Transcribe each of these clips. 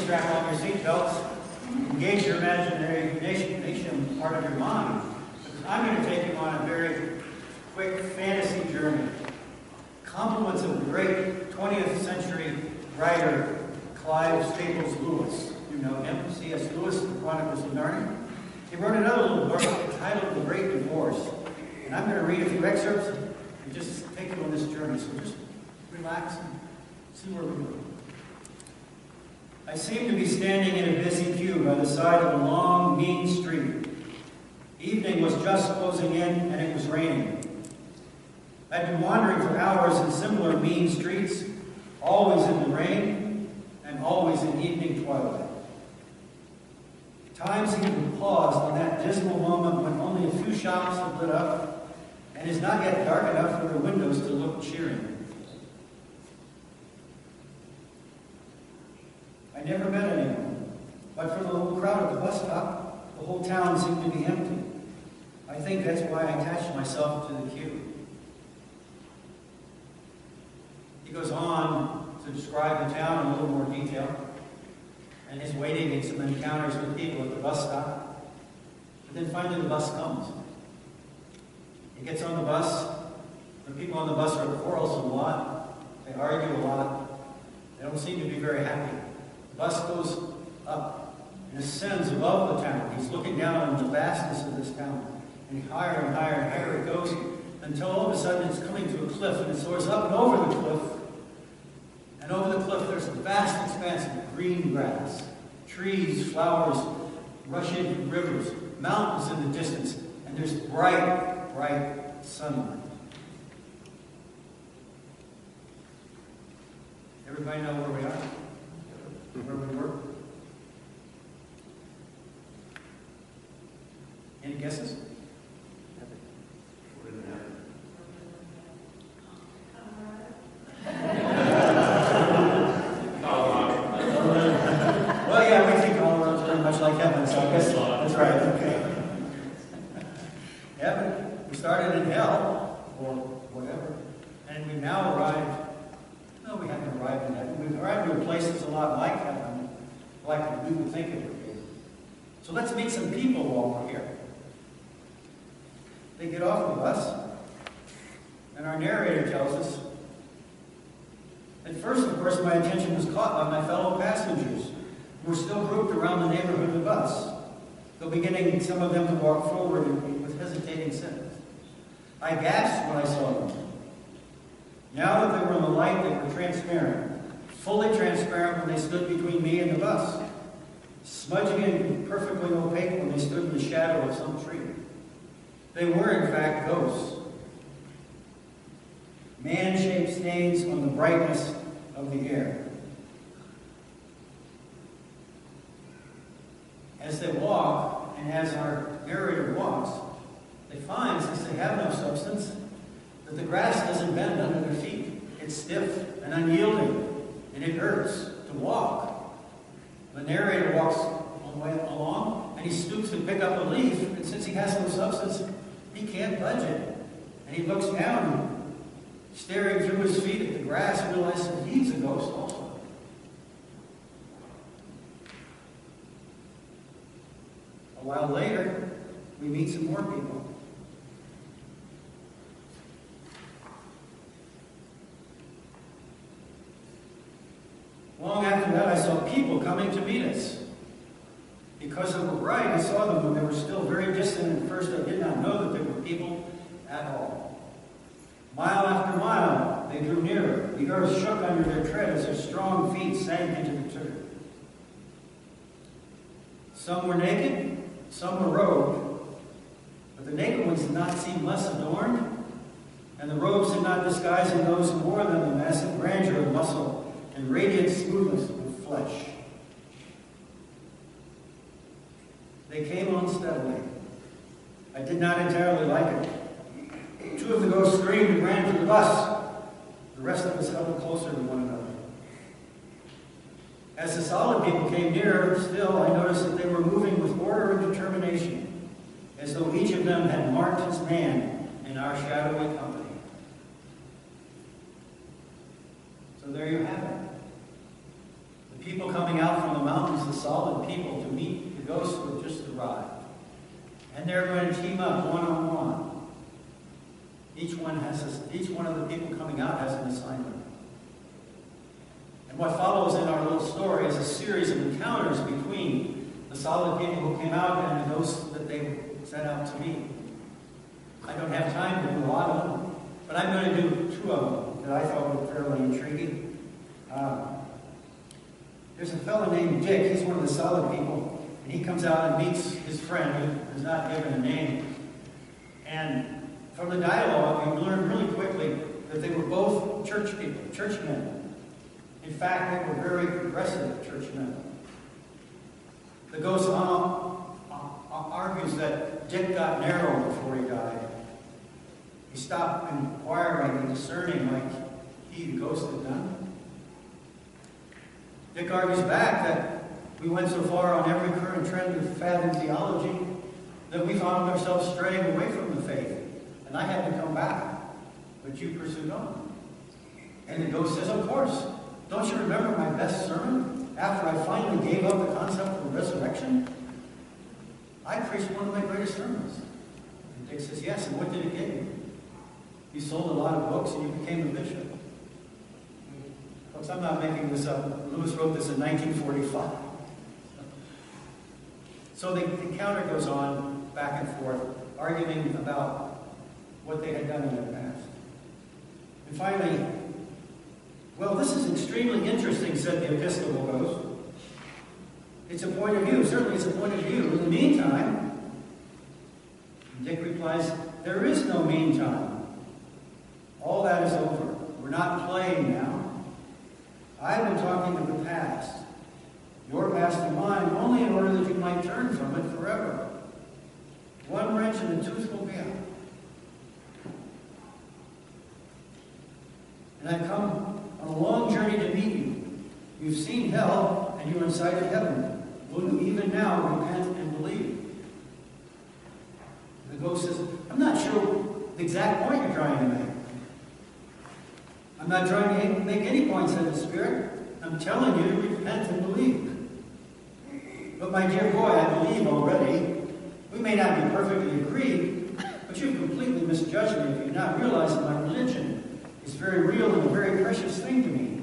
strap on your seatbelts, engage your imagination part of your mind. I'm going to take you on a very quick fantasy journey. Compliments of the great 20th century writer Clive Staples Lewis. You know him, C.S. Lewis, The Chronicles of Narnia. He wrote another little book titled The Great Divorce. And I'm going to read a few excerpts and just take you on this journey. So just relax and see where we go. I seemed to be standing in a busy pew by the side of a long, mean street. Evening was just closing in, and it was raining. I'd been wandering for hours in similar mean streets, always in the rain, and always in evening twilight. Time seemed to have paused on that dismal moment when only a few shops had lit up, and is not yet dark enough for their windows to look cheering. I never met anyone, but for the little crowd at the bus stop, the whole town seemed to be empty. I think that's why I attached myself to the queue. He goes on to describe the town in a little more detail, and his waiting and some encounters with people at the bus stop. But then finally the bus comes. He gets on the bus. The people on the bus are quarrelsome a lot. They argue a lot. They don't seem to be very happy. The bus goes up and ascends above the town. He's looking down on the vastness of this town. And higher and higher and higher it goes until all of a sudden it's coming to a cliff, and it soars up and over the cliff. And over the cliff there's a vast expanse of green grass, trees, flowers, rushing rivers, mountains in the distance, and there's bright, bright sunlight. Everybody know where we are? Where we were? Any guesses? Well, yeah, we think Colorado's pretty much like heaven, so I guess that's right. Okay. Heaven. We started in hell, or whatever, and we've now arrived. No, we haven't arrived in heaven. We've arrived in a place that's a lot like heaven, like we would think it would be. So let's meet some people while we're here. They get off the bus, and our narrator tells us, at first, of course, my attention was caught by my fellow passengers, who were still grouped around the neighborhood of the bus, though beginning some of them to walk forward with hesitating steps. I gasped when I saw them. Now that they were in the light, they were transparent, fully transparent when they stood between me and the bus, smudgy and perfectly opaque when they stood in the shadow of some tree. They were, in fact, ghosts. Man-shaped stains on the brightness of the air. As they walk, and as our narrator walks, they find, since they have no substance, that the grass doesn't bend under their feet. It's stiff and unyielding, and it hurts to walk. The narrator walks a way along, and he stoops to pick up a leaf, and since he has no substance, he can't budge it. And he looks down, staring through his feet at the grass, and realizes that he's a ghost also. A while later, we meet some more people. Long after that, I saw people coming to meet us. Because of the right, I saw them when they were still very distant. At first, I did not know that they were people at all. Mile after mile, they drew nearer. The earth shook under their tread as their strong feet sank into the turf. Some were naked, some were robed, but the naked ones did not seem less adorned, and the robes did not disguise in those who wore them the massive grandeur of muscle and radiant smoothness of flesh. They came on steadily. I did not entirely like it. Two of the ghosts screamed and ran to the bus. The rest of us huddled closer to one another. As the solid people came nearer, still, I noticed that they were moving with order and determination, as though each of them had marked his man in our shadowy company. So there you have it. The people coming out from the mountain And what follows in our little story is a series of encounters between the solid people who came out and those that they set out to meet. I don't have time to do a lot of them, but I'm going to do two of them that I thought were fairly intriguing. There's a fellow named Dick. He's one of the solid people, and he comes out and meets his friend who is not given a name. And from the dialogue, you learn really quickly that they were both church people, churchmen. In fact, they were very progressive churchmen. The ghost argues that Dick got narrow before he died. He stopped inquiring and discerning like he, the ghost, had done. Dick argues back that we went so far on every current trend of fad and theology that we found ourselves straying away from the faith. And I had to come back, but you pursued on. And the ghost says, of course. Don't you remember my best sermon after I finally gave up the concept of resurrection? I preached one of my greatest sermons. And Dick says, yes, and what did it get you? You sold a lot of books and you became a bishop. Folks, I'm not making this up. Lewis wrote this in 1945. So the encounter goes on back and forth, arguing about what they had done in their past. And finally, well, this is extremely interesting, said the Episcopal ghost. It's a point of view. Certainly it's a point of view. In the meantime, Dick replies, there is no meantime. All that is over. We're not playing now. I've been talking of the past. Your past and mine, only in order that you might turn from it forever. One wrench and the tooth will be out. And I've come on a long journey to meet you. You've seen hell, and you're inside of heaven. Will you even now repent and believe? The ghost says, I'm not sure the exact point you're trying to make. I'm not trying to make any point, said the Spirit. I'm telling you to repent and believe. But my dear boy, I believe already. We may not be perfectly agreed, but you've completely misjudged me if you not realize that my religion is very real and a very precious thing to me.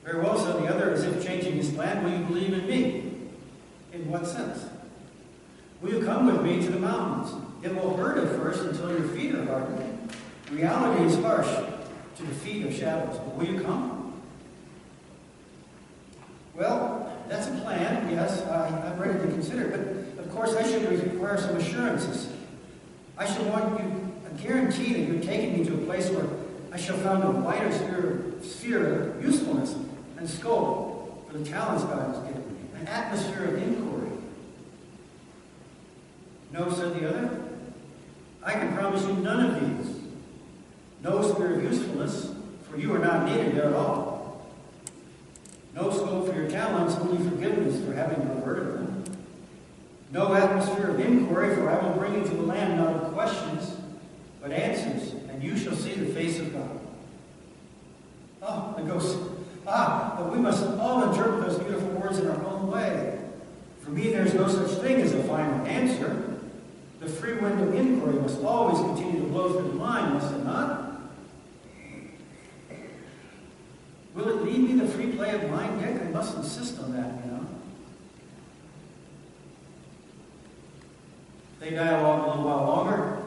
Very well, said the other, as if changing his plan, will you believe in me? In what sense? Will you come with me to the mountains? It will hurt at first until your feet are hardened. Reality is harsh to the feet of shadows, but will you come? Well, that's a plan, yes, I'm ready to consider it, but of course I should require some assurances. I should want you a guarantee that you're taking me to a place where I shall find a wider sphere of usefulness and scope for the talents God has given me, an atmosphere of inquiry. No, said the other, I can promise you none of these. No sphere of usefulness, for you are not needed there at all. No scope for your talents, only forgiveness for having perverted them. No atmosphere of inquiry, for I will bring you to the land not of questions, but answers, and you shall see the face of God. Oh, the ghost. But we must all interpret those beautiful words in our own way. For me, there's no such thing as a final answer. The free wind of inquiry must always continue to blow through the mind, must it not? Will it leave me the free play of mind, Dick? I must insist on that, you know. They dialogue a little while longer,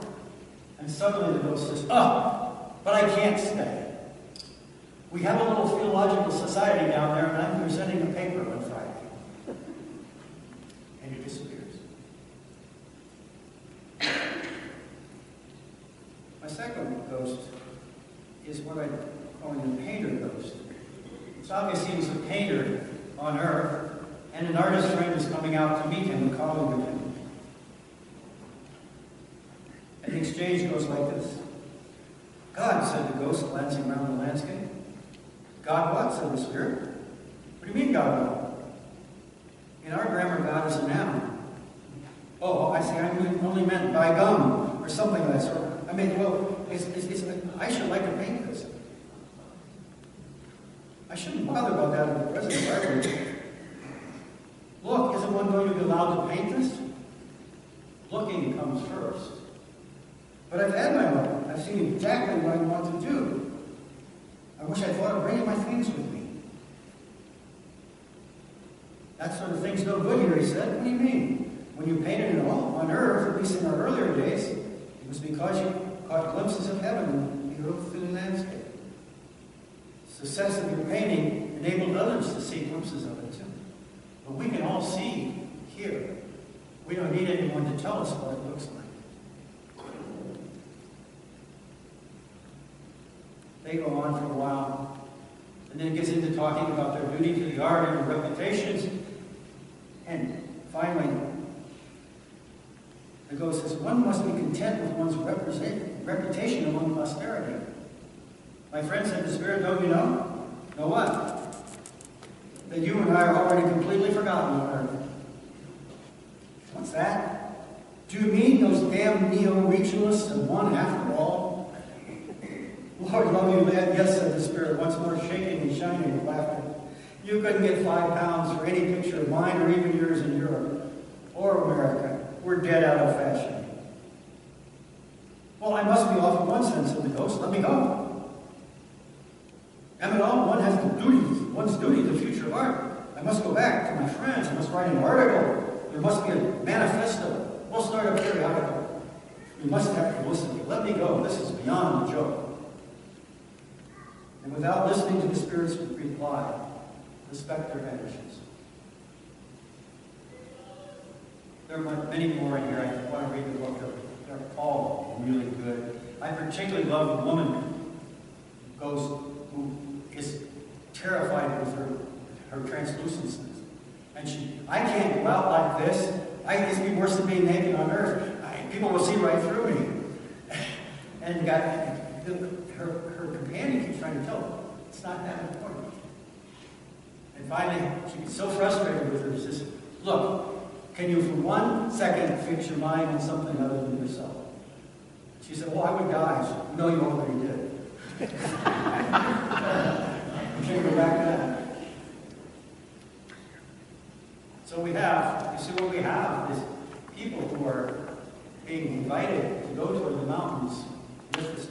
and suddenly the ghost says, but I can't stay. We have a little theological society down there, and I'm presenting a paper on Friday. And it disappears. My second ghost is what I'm calling the painter ghost. It's obvious he was a painter on earth, and an artist friend is coming out to meet him, a colleague of him. And the exchange goes like this. God, said the ghost, glancing around the landscape. God what? Said the Spirit. What do you mean, God what? In our grammar, God is a noun. Oh, I see, I only meant by gum, or something of that sort. I mean, well, I should like to paint this. I shouldn't bother about that in the present environment. Look, isn't one going to be allowed to paint this? Looking comes first. But I've had my moment. I've seen exactly what I want to do. I wish I thought of bringing my things with me. That sort of thing's no good here, he said. What do you mean? When you painted it all on earth, at least in our earlier days, it was because you caught glimpses of heaven and you wrote through the landscape. The success of your painting enabled others to see glimpses of it too. But we can all see here. We don't need anyone to tell us what it looks like. They go on for a while, and then it gets into talking about their duty to the art and their reputations. And finally, it goes, says, one must be content with one's reputation among posterity. My friend, said the Spirit, don't you know? Know what? That you and I are already completely forgotten on earth. What's that? Do you mean those damn neo-regionalists have won after all? Lord love you, man. Yes, said the Spirit, once more shaking and shining with laughter. You couldn't get £5 for any picture of mine or even yours in Europe or America. We're dead out of fashion. Well, I must be off in one sense, said the ghost. Let me go. After all, one has one's duty to the future of art. I must go back to my friends. I must write an article. There must be a manifesto. We'll start a periodical. We must have publicity. Let me go. This is beyond a joke. And without listening to the Spirit's reply, the specter vanishes. There are many more in here. I want to read the book. They're all really good. I particularly love the woman who is terrified with her translucency. And I can't go out like this. It's be worse than being naked on earth. People will see right through me. And her companion keeps trying to tell her, it's not that important. And finally, she gets so frustrated with her, she says, look, can you for 1 second fix your mind on something other than yourself? She said, well, I would die. She said, no, you already did. You can't go back to that. So you see what we have is people who are being invited to go toward the mountains with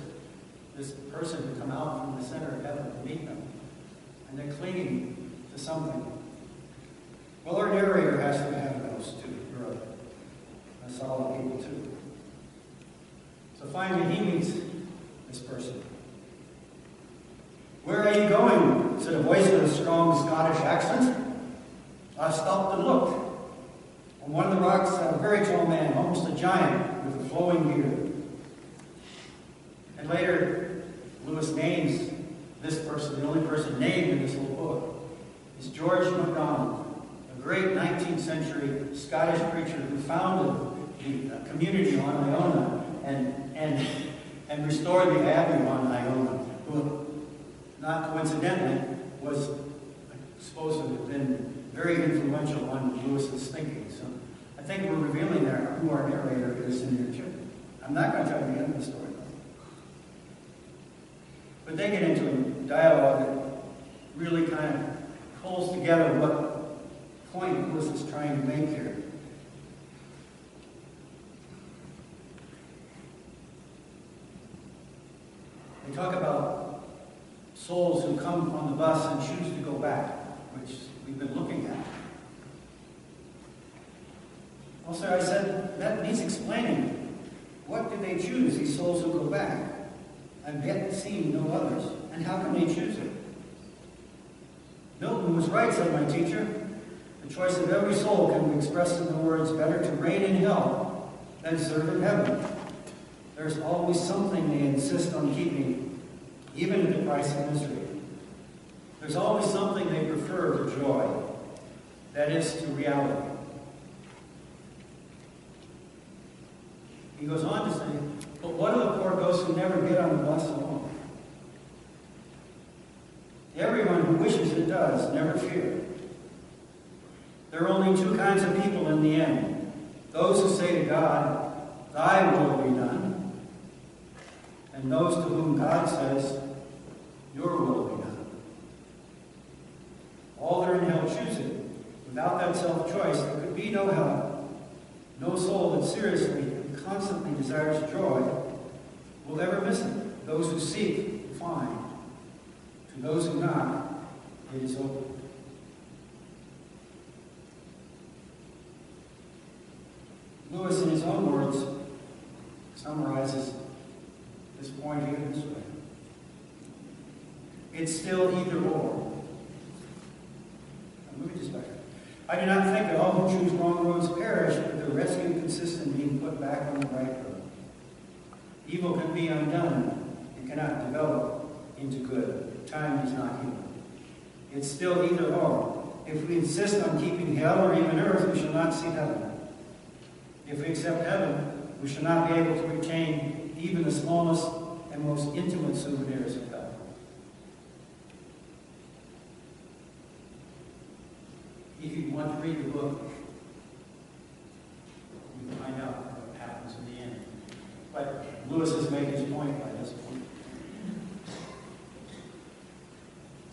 this person who come out from the center of heaven to meet them. And they're clinging to something. Well, our narrator has to have those too. You're a solid people too. So finally he meets this person. Where are you going? Said a voice with a strong Scottish accent. I stopped and looked. On one of the rocks sat a very tall man, almost a giant, with a flowing beard. And later, Lewis names this person, the only person named in this whole book, is George MacDonald, a great 19th century Scottish preacher who founded the community on Iona and restored the abbey on Iona, who, not coincidentally, was supposed to have been very influential on Lewis's thinking. So I think we're revealing there who our narrator is in here too. I'm not going to tell you the end of the story, though. But they get into a dialogue that really kind of pulls together what point Lewis is trying to make here. They talk about souls who come on the bus and choose to go back, which we've been looking at. Also, I said, that needs explaining. What did they choose, these souls who go back? I've yet seen no others. And how can they choose it? Milton was right, said my teacher. The choice of every soul can be expressed in the words, better to reign in hell than serve in heaven. There's always something they insist on keeping, even at the price of misery. There's always something they prefer to joy, that is, to reality. He goes on to say, but what are the poor ghosts who never get on the bus alone? Everyone who wishes it does, never fear. There are only two kinds of people in the end. Those who say to God, thy will be done, and those to whom God says, your will be done. All that are in hell choose it. Without that self-choice, there could be no hell. No soul that seriously and constantly desires joy will ever miss it. Those who seek, find. To those who knock, it is open. Lewis, in his own words, summarizes this point here this way. It's still either or. Now, let me just back up. I do not think that all who choose wrong roads perish, but their rescue consists in being put back on the right road. Evil can be undone and cannot develop into good. Time does not heal. It's still either or. If we insist on keeping hell or even earth, we shall not see heaven. If we accept heaven, we shall not be able to retain even the smallest and most intimate souvenirs of hell. If you want to read the book, you can find out what happens in the end. But Lewis has made his point by this point.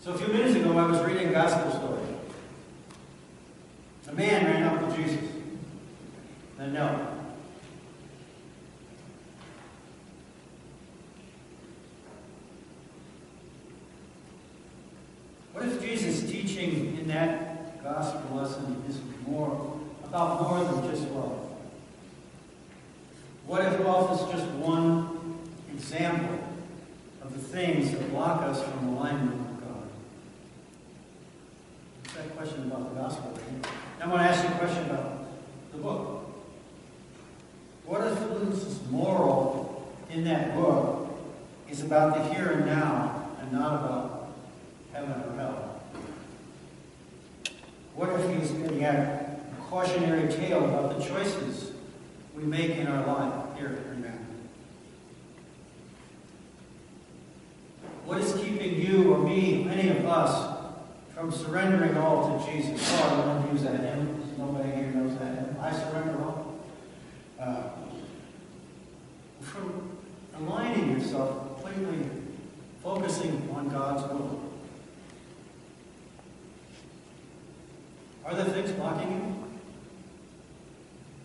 So a few minutes ago, I was reading a gospel story. A man ran up to Jesus and knelt. What if Jesus' teaching in that gospel lesson is about more than just love? What if love is just one example of the things that block us from alignment with God? That's that question about the gospel. Now I want to ask you a question about the book. What if Lewis's moral in that book is about the here and now and not about heaven or hell? What if he's getting at a cautionary tale about the choices we make in our life here and now? What is keeping you or me, any of us, from surrendering all to Jesus? Oh, I don't use that hymn. Nobody here knows that hymn. I surrender all. From aligning yourself completely, focusing on God's will. Are there things blocking you?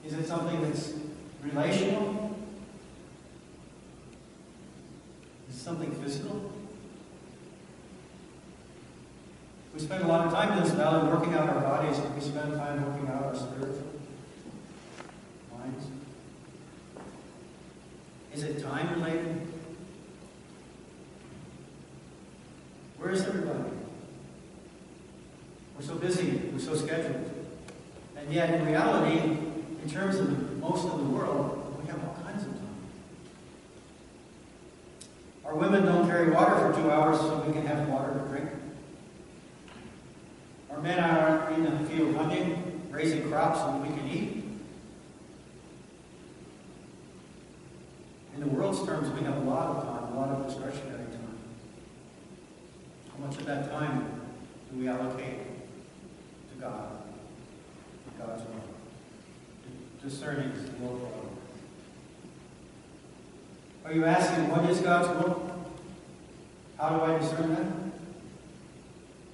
Is it something that's relational? Is it something physical? We spend a lot of time in this valley working out our bodies, but we spend time working out our spiritual minds. Is it time related? Where is everybody? We're so busy, we're so scheduled. And yet, in reality, in terms of most of the world, we have all kinds of time. Our women don't carry water for 2 hours so we can have water to drink. Our men are in the field hunting, raising crops so we can eat. In the world's terms, we have a lot of time, a lot of discretionary time. How much of that time do we allocate to God, to God's will, discerning His will for others? Are you asking, what is God's will? How do I discern that?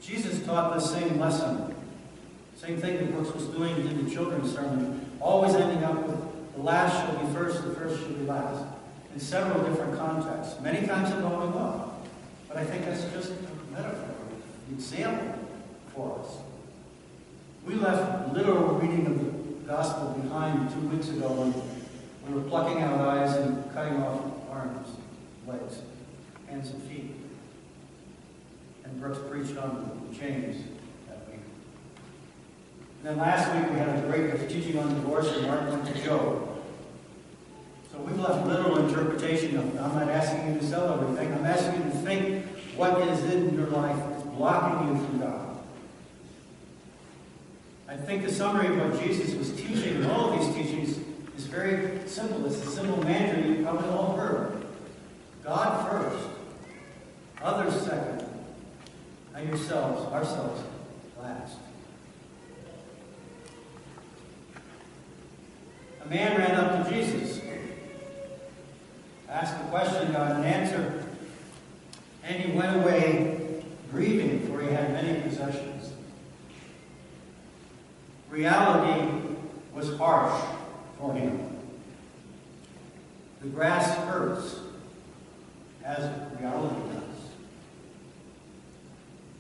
Jesus taught the same lesson, same thing that Brooks was doing in the children's sermon, always ending up with the last shall be first, the first shall be last. In several different contexts. Many times it don't up. But I think that's just a metaphor, an example for us. We left literal reading of the gospel behind 2 weeks ago when we were plucking out eyes and cutting off arms, legs, hands and feet. And Brooks preached on the chains that week. And then last week we had a great teaching on divorce and Martin went to Job. So we've left literal interpretation of it. I'm not asking you to sell everything. I'm asking you to think what is in your life that's blocking you from God. I think the summary of what Jesus was teaching in all of these teachings is very simple. It's a simple mantra you've probably all heard. God first, others second, and ourselves last. A man ran up to Jesus, asked a question, got an answer, and he went away grieving, for he had many possessions. Reality was harsh for him. The grass hurts, as reality does.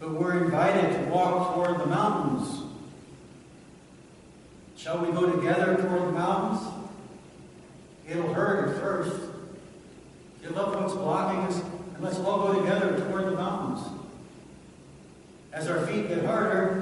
but we're invited to walk toward the mountains. Shall we go together toward the mountains? It'll hurt at first. Give up what's blocking us, and let's all go together toward the mountains. As our feet get harder,